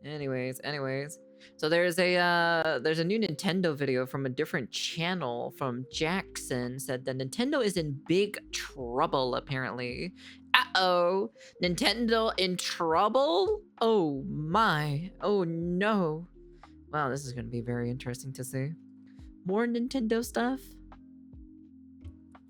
Anyways. So there's a new Nintendo video from a different channel from Jackson said that Nintendo is in big trouble apparently. Uh-oh. Nintendo in trouble? Oh my. Oh no. Wow, this is going to be very interesting to see. More Nintendo stuff?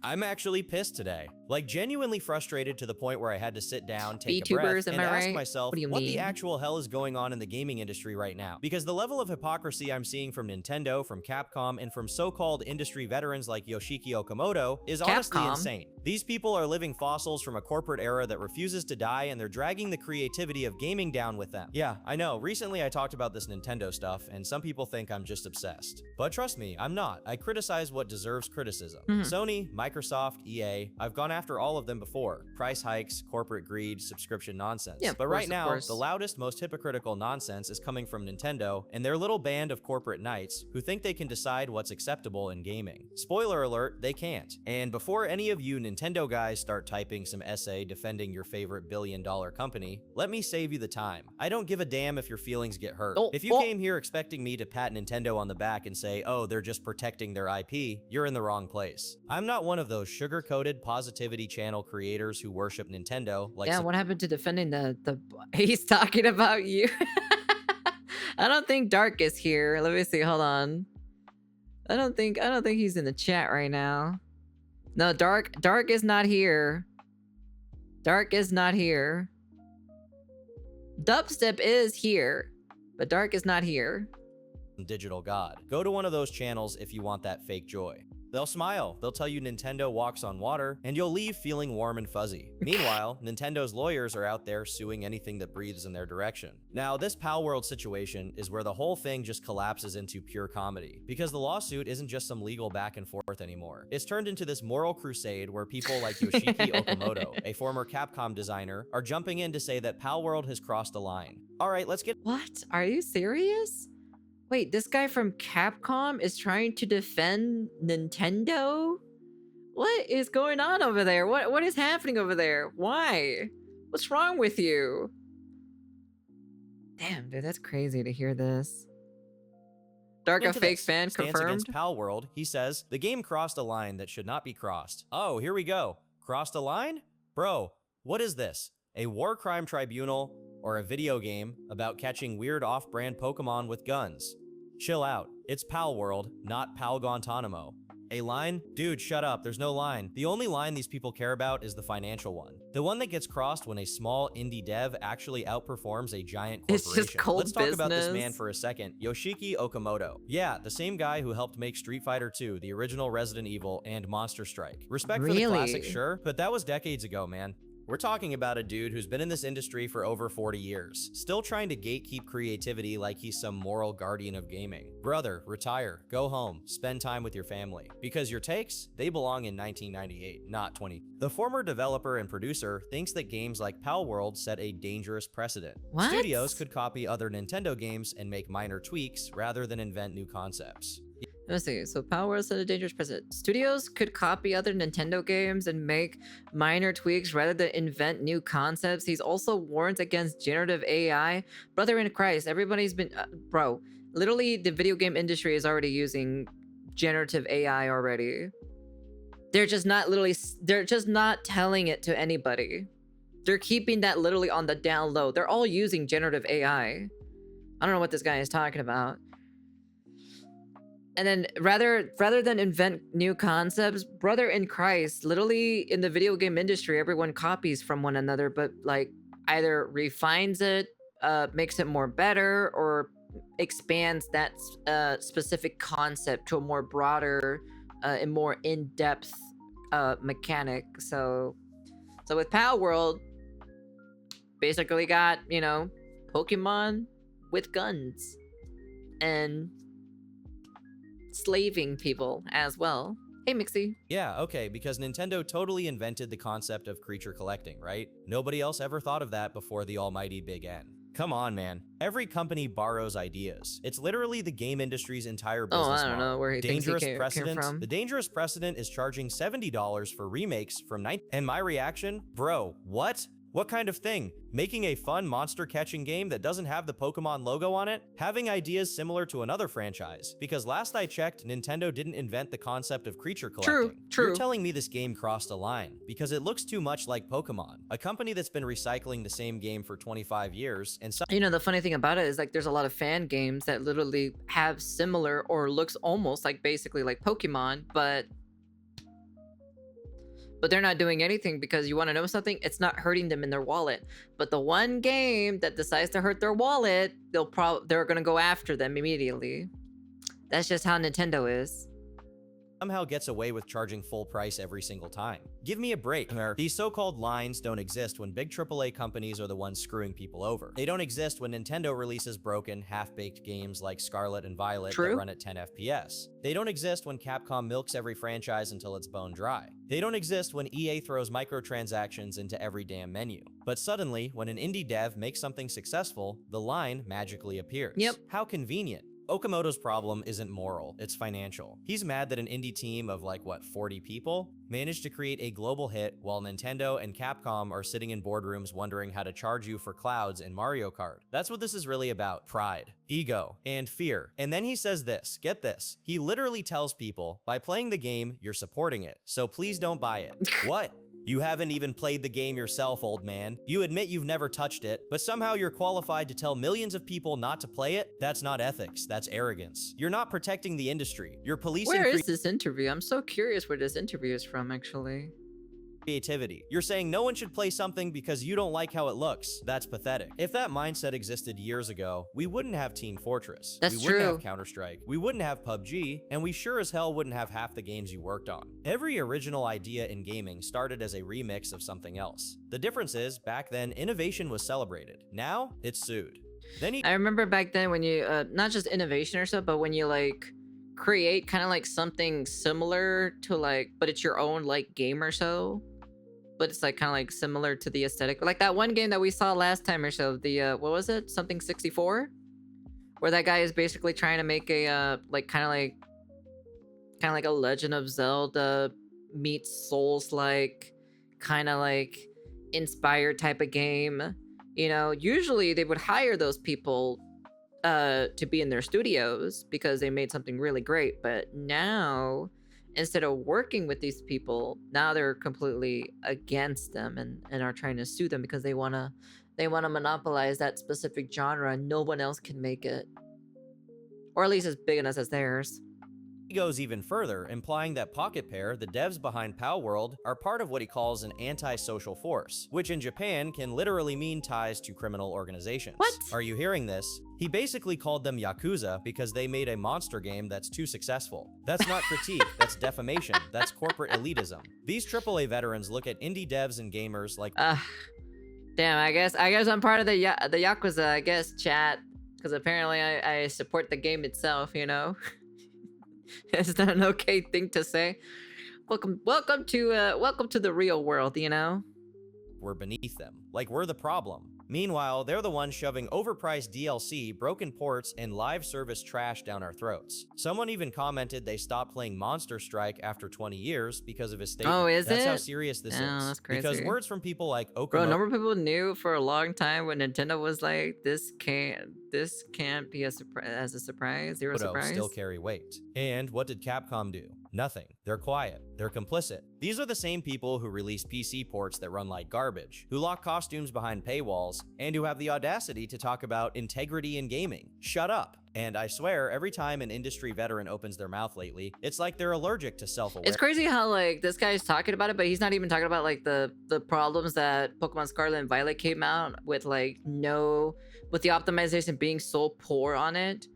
I'm actually pissed today. Like, genuinely frustrated to the point where I had to sit down, take a VTubers, breath, am and I ask right? myself What do you what mean? the actual hell is going on in the gaming industry right now. Because the level of hypocrisy I'm seeing from Nintendo, from Capcom, and from so-called industry veterans like Yoshiki Okamoto is honestly insane. These people are living fossils from a corporate era that refuses to die, and they're dragging the creativity of gaming down with them. Yeah, I know, recently I talked about this Nintendo stuff, and some people think I'm just obsessed. But trust me, I'm not. I criticize what deserves criticism. Sony, Microsoft, EA, I've gone after all of them before. Price hikes, corporate greed, subscription nonsense. Yeah, but right now, the loudest, most hypocritical nonsense is coming from Nintendo and their little band of corporate knights who think they can decide what's acceptable in gaming. Spoiler alert, they can't. And before any of you Nintendo guys start typing some essay defending your favorite billion-dollar company, let me save you the time. I don't give a damn if your feelings get hurt. If you came here expecting me to pat Nintendo on the back and say, oh, they're just protecting their IP, you're in the wrong place. I'm not one of those sugar-coated positivity channel creators who worship Nintendo. Like, yeah, what happened to defending the he's talking about you. I don't think Dark is here. Let me see, hold on. I don't think he's in the chat right now. No, Dark is not here. Dark is not here. Dubstep is here, but Dark is not here. Digital god. Go to one of those channels if you want that fake joy. They'll smile, they'll tell you Nintendo walks on water, and you'll leave feeling warm and fuzzy. Meanwhile, Nintendo's lawyers are out there suing anything that breathes in their direction. Now, this Palworld situation is where the whole thing just collapses into pure comedy, because the lawsuit isn't just some legal back and forth anymore. It's turned into this moral crusade where people like Yoshiki Okamoto, a former Capcom designer, are jumping in to say that Palworld has crossed a line. Alright, let's get— What? Are you serious? Wait, this guy from Capcom is trying to defend Nintendo? What is going on over there? What is happening over there? Why? What's wrong with you? Damn, dude, that's crazy to hear this. Dark, a fake fan, confirmed. Against Palworld, he says, the game crossed a line that should not be crossed. Oh, here we go. Crossed a line? Bro, what is this? A war crime tribunal or a video game about catching weird off-brand Pokemon with guns? Chill out. It's Palworld, not Pal Guantanamo. A line? Dude, shut up. There's no line. The only line these people care about is the financial one. The one that gets crossed when a small indie dev actually outperforms a giant corporation. It's just cold Let's talk business. about this man for a second. Yoshiki Okamoto. Yeah, the same guy who helped make Street Fighter 2, the original Resident Evil, and Monster Strike. Respect for the classic, sure, but that was decades ago, man. We're talking about a dude who's been in this industry for over 40 years, still trying to gatekeep creativity like he's some moral guardian of gaming. Brother, retire, go home, spend time with your family. Because your takes, they belong in 1998, not 20. The former developer and producer thinks that games like Palworld set a dangerous precedent. What? Studios could copy other Nintendo games and make minor tweaks rather than invent new concepts. Let's see. So Palworld set a dangerous precedent. Studios could copy other Nintendo games and make minor tweaks rather than invent new concepts. He's also warned against generative AI. Brother in Christ, everybody's been... bro, literally the video game industry is already using generative AI already. They're just not telling it to anybody. They're keeping that literally on the down low. They're all using generative AI. I don't know what this guy is talking about. And then rather than invent new concepts, brother in Christ, literally in the video game industry, everyone copies from one another, but like either refines it, makes it more better, or expands that specific concept to a more broader and more in-depth mechanic. So with Palworld, basically got, you know, Pokemon with guns and slaving people as well. Hey, Mixie. Yeah, okay, because Nintendo totally invented the concept of creature collecting, right? Nobody else ever thought of that before the almighty Big N. Come on, man. Every company borrows ideas. It's literally the game industry's entire business model. I don't know where he thinks he came from. The dangerous precedent is charging $70 for remakes from and my reaction? Bro, what? What kind of thing? Making a fun monster-catching game that doesn't have the Pokemon logo on it? Having ideas similar to another franchise? Because last I checked, Nintendo didn't invent the concept of creature collecting. You're telling me this game crossed a line, because it looks too much like Pokemon, a company that's been recycling the same game for 25 years, and You know, the funny thing about it is like there's a lot of fan games that literally have similar or looks almost like basically like Pokemon, but they're not doing anything because you want to know something? It's not hurting them in their wallet. But the one game that decides to hurt their wallet, they're gonna go after them immediately. That's just how Nintendo is. somehow gets away with charging full price every single time. Give me a break. These so-called lines don't exist when big AAA companies are the ones screwing people over. They don't exist when Nintendo releases broken, half-baked games like Scarlet and Violet that run at 10 FPS. They don't exist when Capcom milks every franchise until it's bone dry. They don't exist when EA throws microtransactions into every damn menu. But suddenly, when an indie dev makes something successful, the line magically appears. How convenient. Okamoto's problem isn't moral, it's financial. He's mad that an indie team of 40 people managed to create a global hit while Nintendo and Capcom are sitting in boardrooms wondering how to charge you for clouds in Mario Kart. That's what this is really about. Pride, ego, and fear. And then he says this, get this, he literally tells people, by playing the game, you're supporting it, so please don't buy it. What? You haven't even played the game yourself, old man. You admit you've never touched it, but somehow you're qualified to tell millions of people not to play it? That's not ethics, that's arrogance. You're not protecting the industry. You're policing— Where is this interview? I'm so curious where this interview is from, actually. Creativity. You're saying no one should play something because you don't like how it looks. That's pathetic. If that mindset existed years ago, we wouldn't have Team Fortress. That's we wouldn't have Counter-Strike. We wouldn't have PUBG, and we sure as hell wouldn't have half the games you worked on. Every original idea in gaming started as a remix of something else. The difference is, back then, innovation was celebrated. Now, it's sued. I remember back then when you, not just innovation or so, but when you create kind of something similar to but it's your own game or so, but it's kind of similar to the aesthetic, like that one game that we saw last time or so, the what was it, something 64, where that guy is basically trying to make a kind of like a Legend of Zelda meets Souls kind of inspired type of game. You know, usually they would hire those people to be in their studios because they made something really great, but now instead of working with these people, now they're completely against them and are trying to sue them because they want to monopolize that specific genre and no one else can make it, or at least as big enough as theirs. He goes even further, implying that Pocket Pair, the devs behind Palworld, are part of what he calls an anti-social force, which in Japan can literally mean ties to criminal organizations. What? Are you hearing this? He basically called them Yakuza because they made a monster game that's too successful. That's not critique, that's defamation, that's corporate elitism. These AAA veterans look at indie devs and gamers like— damn, I guess I'm part of the Yakuza, I guess, chat, because apparently I support the game itself, you know? It's not an okay thing to say. Welcome to the real world, you know? we're beneath them, like we're the problem. Meanwhile, they're the ones shoving overpriced DLC, broken ports, and live service trash down our throats. Someone even commented they stopped playing Monster Strike after 20 years because of his statement. Oh, is That's it? how serious this is. That's crazy. Because words from people like Okamoto— Bro, a number of people knew for a long time when Nintendo was like, this can't be a surprise, zero surprise. still carry weight. And what did Capcom do? Nothing. They're quiet. They're complicit. These are the same people who release PC ports that run like garbage, who lock costumes behind paywalls, and who have the audacity to talk about integrity in gaming. Shut up. And I swear, every time an industry veteran opens their mouth lately, it's like they're allergic to self-awareness. It's crazy how like this guy's talking about it, but he's not even talking about like the problems that Pokemon Scarlet and Violet came out with, like with the optimization being so poor on it.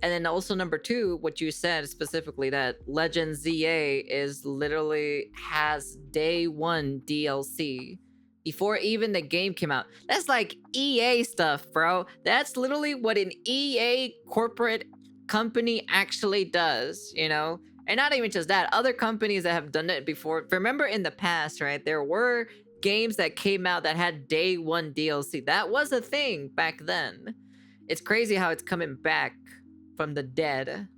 And then also number two, what you said specifically, that Legend ZA is literally has day one DLC before even the game came out. That's like EA stuff, bro. That's literally what an EA corporate company actually does, you know? And not even just that, other companies that have done it before. Remember in the past, right? There were games that came out that had day one DLC. That was a thing back then. It's crazy how it's coming back from the dead.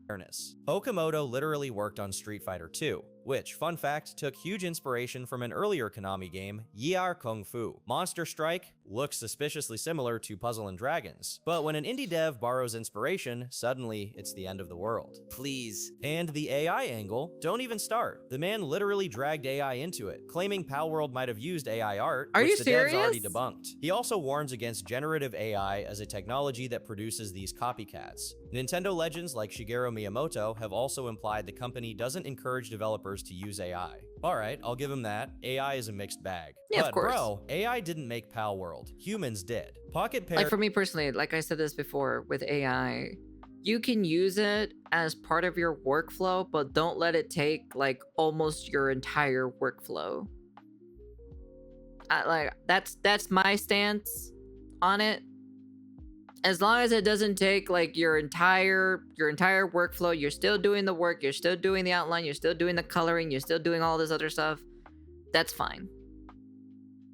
Okamoto literally worked on Street Fighter 2. which, fun fact, took huge inspiration from an earlier Konami game, Yar Kung Fu. Monster Strike looks suspiciously similar to Puzzle & Dragons, but when an indie dev borrows inspiration, suddenly it's the end of the world. Please. And the AI angle, don't even start. The man literally dragged AI into it, claiming Palworld might have used AI art, which the devs already debunked. He also warns against generative AI as a technology that produces these copycats. Nintendo legends like Shigeru Miyamoto have also implied the company doesn't encourage developers to use AI. Alright, I'll give him that. AI is a mixed bag. Yeah, but of course. bro, AI didn't make Palworld. Humans did. Pocket Pair— Like for me personally, like I said this before, with AI, you can use it as part of your workflow, but don't let it take like almost your entire workflow. That's my stance on it. As long as it doesn't take like your entire workflow, you're still doing the work, you're still doing the outline, you're still doing the coloring, you're still doing all this other stuff, that's fine.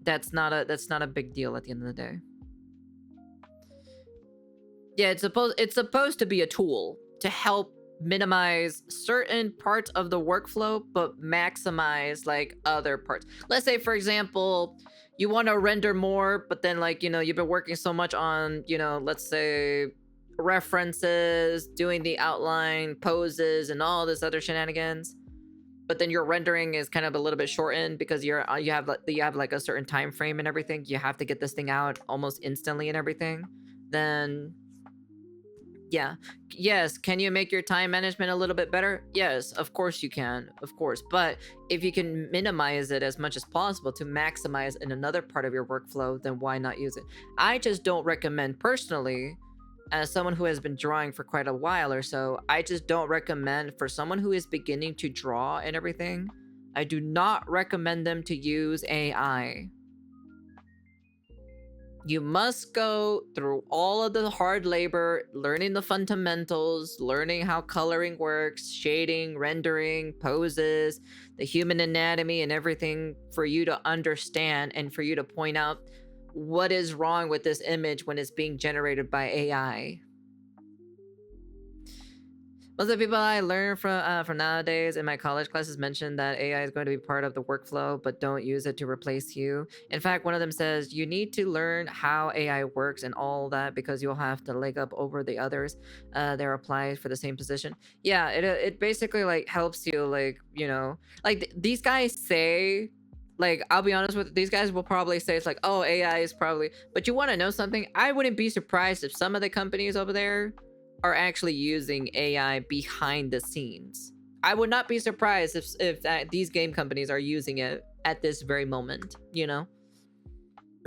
That's not a big deal at the end of the day. Yeah, it's supposed to be a tool to help minimize certain parts of the workflow, but maximize like other parts. Let's say, for example, you want to render more, but then like, you've been working so much on, let's say references, doing the outline, poses, and all this other shenanigans. But then your rendering is kind of a little bit shortened because you have like a certain time frame and everything. You have to get this thing out almost instantly and everything. Then yeah. Yes, can you make your time management a little bit better? Yes, of course you can, of course. But if you can minimize it as much as possible to maximize in another part of your workflow, then why not use it? I just don't recommend personally, as someone who has been drawing for quite a while or so, I just don't recommend for someone who is beginning to draw and everything, I do not recommend them to use AI. You must go through all of the hard labor, learning the fundamentals, learning how coloring works, shading, rendering, poses, the human anatomy and everything for you to understand and for you to point out what is wrong with this image when it's being generated by AI. Most of the people I learn from nowadays in my college classes mention that AI is going to be part of the workflow, but don't use it to replace you. In fact, one of them says you need to learn how AI works and all that because you'll have to leg up over the others that are applied for the same position. Yeah, it basically like helps you like, like these guys say, like, I'll be honest with you, these guys will probably say it's like, oh, AI is probably, but you want to know something? I wouldn't be surprised if some of the companies over there are actually using AI behind the scenes. I would not be surprised if these game companies are using it at this very moment,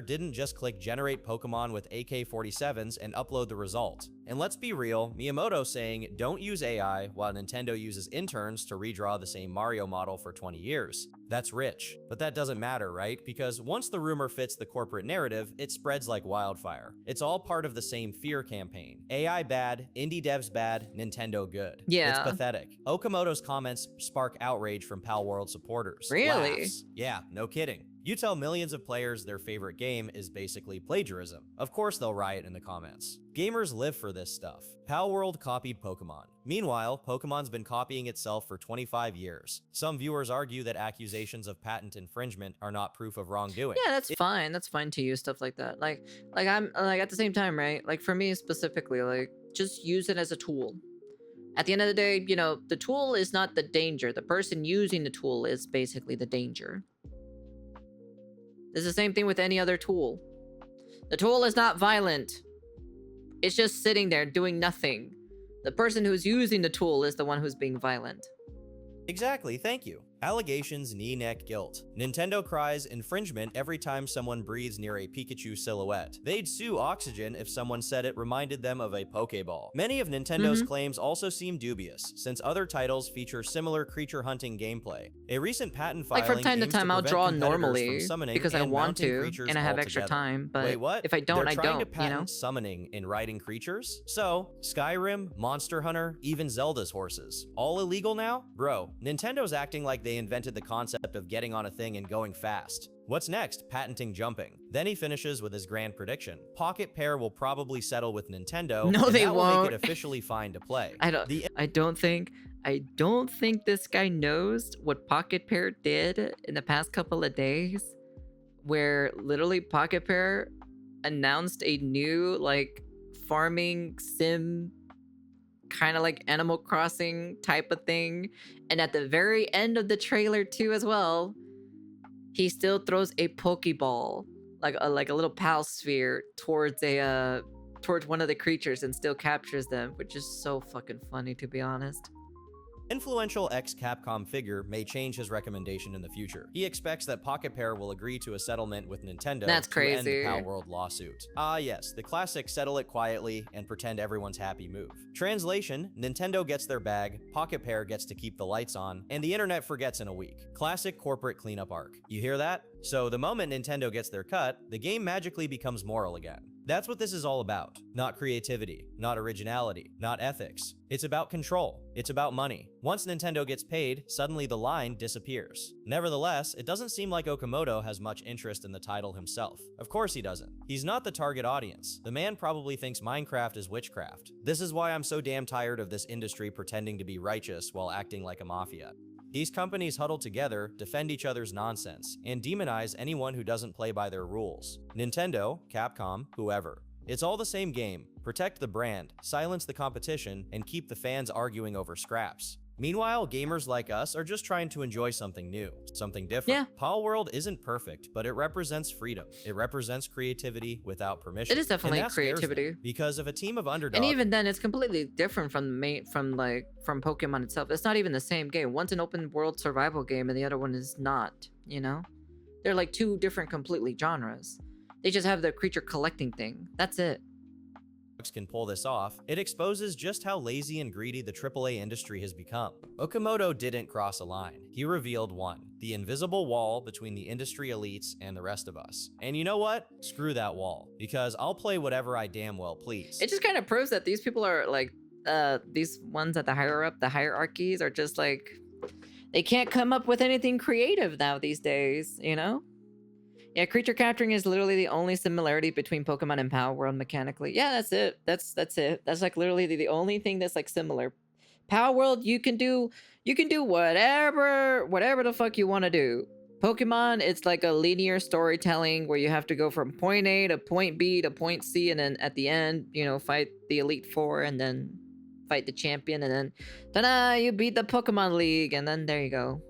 Didn't just click generate Pokemon with AK-47s and upload the result. And let's be real, Miyamoto saying don't use AI while Nintendo uses interns to redraw the same Mario model for 20 years. That's rich. But that doesn't matter, right? Because once the rumor fits the corporate narrative, it spreads like wildfire. It's all part of the same fear campaign. AI bad, indie devs bad, Nintendo good. Yeah. It's pathetic. Okamoto's comments spark outrage from Palworld supporters. Really? Laughs. Yeah, no kidding. You tell millions of players their favorite game is basically plagiarism. Of course they'll riot in the comments. Gamers live for this stuff. Palworld copied Pokemon. Meanwhile, Pokemon's been copying itself for 25 years. Some viewers argue that accusations of patent infringement are not proof of wrongdoing. Yeah, that's fine. That's fine to use stuff like that. Like I'm like at the same time, right? Like for me specifically, like just use it as a tool. At the end of the day, the tool is not the danger. The person using the tool is basically the danger. It's the same thing with any other tool. The tool is not violent. It's just sitting there doing nothing. The person who's using the tool is the one who's being violent. Exactly, thank you. Allegations knee neck guilt. Nintendo cries infringement every time someone breathes near a Pikachu silhouette. They'd sue Oxygen if someone said it reminded them of a Pokeball. Many of Nintendo's claims also seem dubious, since other titles feature similar creature hunting gameplay. A recent patent filing like from time to aims time I'll prevent draw competitors normally from summoning because I and want mounting to creatures and I have extra altogether. time, but Wait, what? if I don't, They're I trying don't, to patent summoning in riding creatures? So, Skyrim, Monster Hunter, even Zelda's horses. All illegal now? Bro, Nintendo's acting like they invented the concept of getting on a thing and going fast. What's next? Patenting jumping. Then he finishes with his grand prediction. Pocket Pair will probably settle with Nintendo. No, and they that will won't. make it officially fine to play. I don't think I don't think this guy knows what Pocket Pair did in the past couple of days, where literally Pocket Pair announced a new like farming sim kind of like Animal Crossing type of thing, and at the very end of the trailer too as well, he still throws a Pokeball, like a little pal sphere towards towards one of the creatures and still captures them, which is so fucking funny, to be honest. Influential ex-Capcom figure may change his recommendation in the future. He expects that Pocket Pair will agree to a settlement with Nintendo That's to end the crazy. Palworld lawsuit. Ah yes, the classic settle it quietly and pretend everyone's happy move. Translation, Nintendo gets their bag, Pocket Pair gets to keep the lights on, and the internet forgets in a week. Classic corporate cleanup arc. You hear that? So the moment Nintendo gets their cut, the game magically becomes moral again. That's what this is all about. Not creativity, not originality, not ethics. It's about control. It's about money. Once Nintendo gets paid, suddenly the line disappears. Nevertheless, it doesn't seem like Okamoto has much interest in the title himself. Of course he doesn't. He's not the target audience. The man probably thinks Minecraft is witchcraft. This is why I'm so damn tired of this industry pretending to be righteous while acting like a mafia. These companies huddle together, defend each other's nonsense, and demonize anyone who doesn't play by their rules. Nintendo, Capcom, whoever. It's all the same game. Protect the brand, silence the competition, and keep the fans arguing over scraps. Meanwhile, gamers like us are just trying to enjoy something new, something different. Yeah. Palworld isn't perfect, but it represents freedom. It represents creativity without permission. It is definitely And that scares creativity. them, because if a team of underdogs... And even then, it's completely different from Pokemon itself. It's not even the same game. One's an open world survival game, and the other one is not. You know, they're like two different, completely genres. They just have the creature collecting thing. That's it. Can pull this off, it exposes just how lazy and greedy the AAA industry has become. Okamoto didn't cross a line. He revealed one, the invisible wall between the industry elites and the rest of us. And you know what? Screw that wall, because I'll play whatever I damn well please. It just kind of proves that these people are like, these ones at the higher up, the hierarchies are just like, they can't come up with anything creative now these days, you know? Yeah, creature capturing is literally the only similarity between Pokemon and Palworld mechanically. Yeah, that's it. That's it. That's like literally the only thing that's like similar. Palworld, you can do whatever the fuck you want to do. Pokemon, it's like a linear storytelling where you have to go from point A to point B to point C, and then at the end, you know, fight the Elite Four and then fight the champion, and then ta-da, you beat the Pokemon League, and then there you go.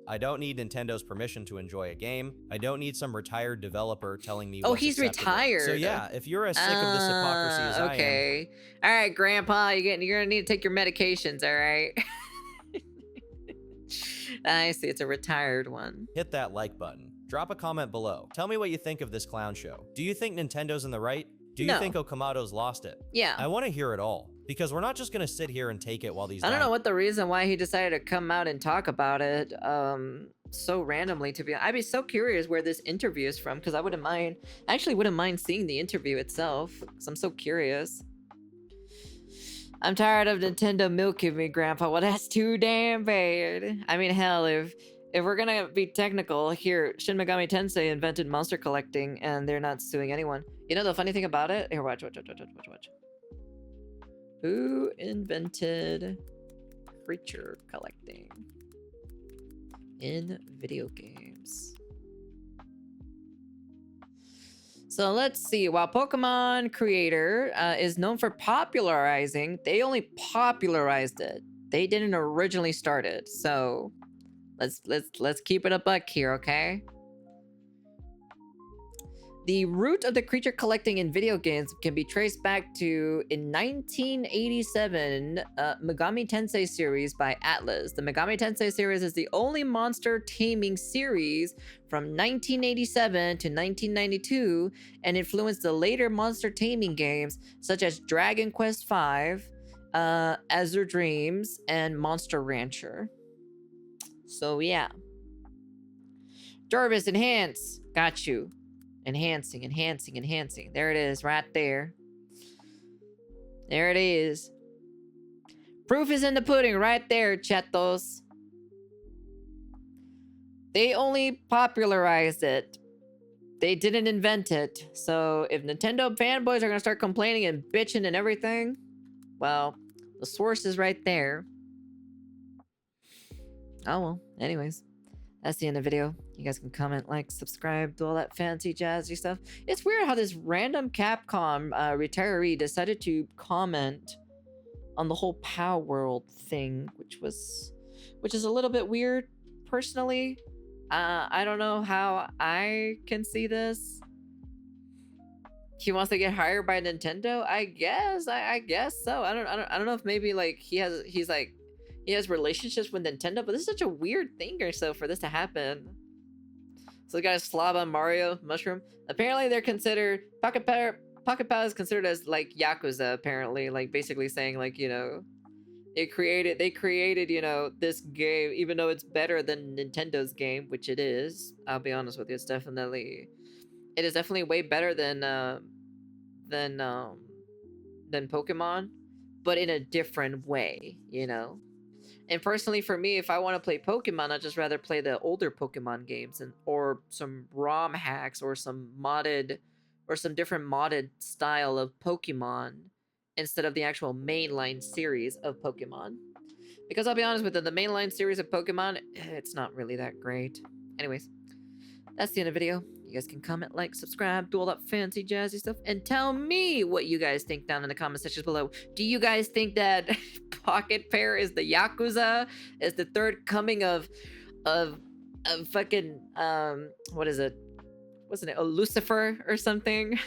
I don't need Nintendo's permission to enjoy a game. I don't need some retired developer telling me Oh, what's he's acceptable. retired. So yeah, if you're as sick of this hypocrisy as I am... Okay. All right, Grandpa, you're gonna need to take your medications, all right? I see, it's a retired one. Hit that like button. Drop a comment below. Tell me what you think of this clown show. Do you think Nintendo's in the right? Do you think Okamoto's lost it? Yeah. I want to hear it all, because we're not just gonna sit here and take it while these... I don't know what the reason why he decided to come out and talk about it so randomly, to be honest. I'd be so curious where this interview is from, because I actually wouldn't mind seeing the interview itself, because I'm so curious. I'm tired of Nintendo milking me, Grandpa. Well, that's too damn bad. I mean, hell, if we're gonna be technical here, Shin Megami Tensei invented monster collecting, and they're not suing anyone. You know the funny thing about it? Here, watch. Who invented creature collecting in video games? So let's see. While Pokemon creator is known for popularizing, they only popularized it. They didn't originally start it. So let's keep it a buck here, okay? The root of the creature collecting in video games can be traced back to, in 1987, Megami Tensei series by Atlas. The Megami Tensei series is the only monster taming series from 1987 to 1992, and influenced the later monster taming games such as Dragon Quest V, Azure Dreams, and Monster Rancher. So yeah. Jarvis, enhance. Got you. Enhancing. There it is, right there. There it is. Proof is in the pudding right there, chatos. They only popularized it. They didn't invent it. So if Nintendo fanboys are gonna start complaining and bitching and everything, well, the source is right there. Oh well, anyways. That's the end of the video. You guys can comment, like, subscribe, do all that fancy jazzy stuff. It's weird how this random Capcom retiree decided to comment on the whole Palworld thing, which is a little bit weird, personally. I don't know how I can see this. He wants to get hired by Nintendo. I guess. I guess so. I don't know if maybe like he has relationships with Nintendo, but this is such a weird thing or so for this to happen. So the guy's slob on Mario Mushroom. Apparently they're considered Pocket Power is considered as like Yakuza. Apparently, like basically saying like, you know, they created, you know, this game even though it's better than Nintendo's game, which it is. I'll be honest with you, it is definitely way better than Pokemon, but in a different way, you know. And personally, for me, if I want to play Pokemon, I'd just rather play the older Pokemon games or some ROM hacks or some different modded style of Pokemon instead of the actual mainline series of Pokemon. Because I'll be honest with you, the mainline series of Pokemon, it's not really that great. Anyways, that's the end of the video. You guys can comment, like, subscribe, do all that fancy jazzy stuff, and tell me what you guys think down in the comment sections below. Do you guys think that Pocket Pair is the Yakuza? Is the third coming of fucking what is it? Wasn't it Lucifer or something?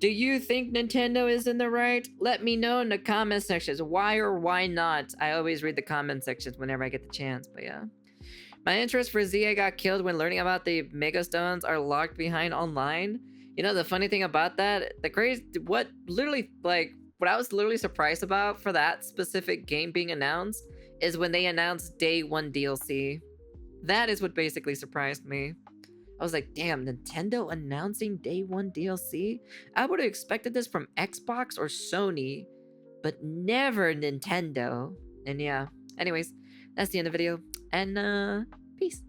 Do you think Nintendo is in the right? Let me know in the comment sections. Why or why not? I always read the comment sections whenever I get the chance, but yeah. My interest for ZA got killed when learning about the Mega Stones are locked behind online. You know, the funny thing about that, what I was literally surprised about for that specific game being announced is when they announced Day 1 DLC. That is what basically surprised me. I was like, damn, Nintendo announcing Day 1 DLC? I would have expected this from Xbox or Sony, but never Nintendo. And yeah, anyways, that's the end of the video. And peace.